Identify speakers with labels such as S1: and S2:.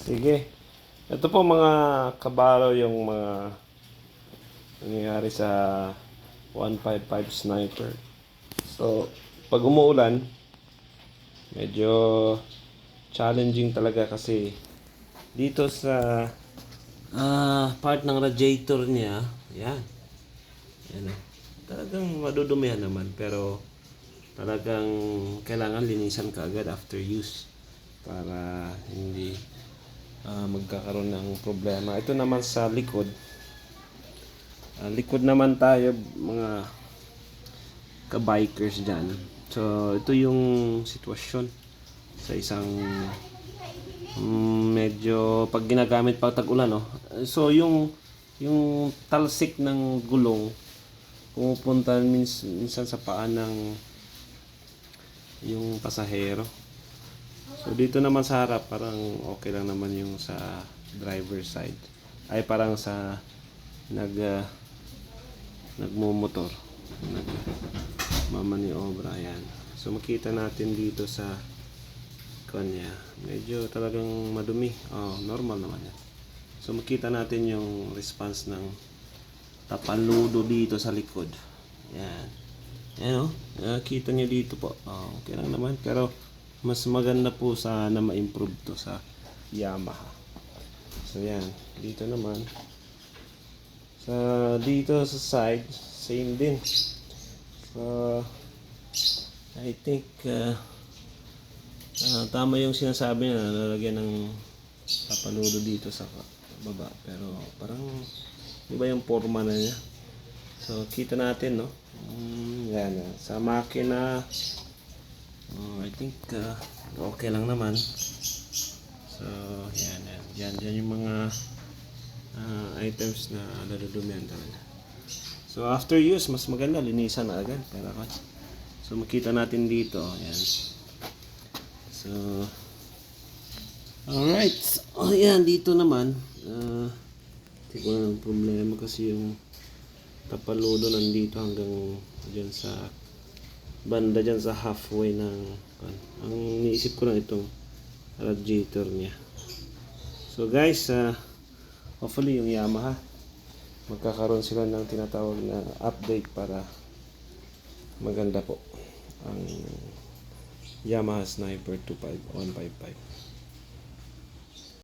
S1: Sige. Ito po mga kabaro yung mga nangyayari sa 155 Sniper. So, pag umuulan, medyo challenging talaga kasi dito sa part ng radiator niya, yan. Yan. Talagang madudumihan naman pero talagang kailangan linisan ka agad after use para hindi magkakaroon ng problema. Ito naman sa likod. Likod naman tayo mga ka-bikers dyan. So, ito yung sitwasyon sa isang medyo pag ginagamit pag tag-ulan, no? So, yung talsik ng gulong pumupunta minsan sa paa ng yung pasahero. So, dito naman sa harap, parang okay lang naman yung sa driver side. Ay, parang sa nagmumotor. Nagmamaniobra, yan. So, makita natin dito sa kanya. Medyo talagang madumi. Oh, normal naman yan. So, makita natin yung response ng tapaludo dito sa likod. Yan. Yan, oh. Kita nyo dito po. Oh, okay lang naman. Pero, mas maganda po sana ma-improve to sa Yamaha. So, yan. Dito naman. Dito sa side, same din. So, I think tama yung sinasabi na lalagyan ng tapaludo dito sa baba. Pero parang iba yung forma na niya. So, kita natin, no? Yan. Sa makina, I think okay lang naman. So, yan. Yan yung mga items na nadudumihan talaga. So, after use, mas maganda, linisan na agad. So, makita natin dito. Yan. So, alright. Oh, yan. Dito naman. Hindi ko na ng problema kasi yung tapaludo nandito hanggang dyan sa banda dyan sa halfway ng ang niisip ko lang itong radiator niya. So, guys, hopefully yung Yamaha magkakaroon sila ng tinatawag na update para maganda po ang Yamaha Sniper 25155.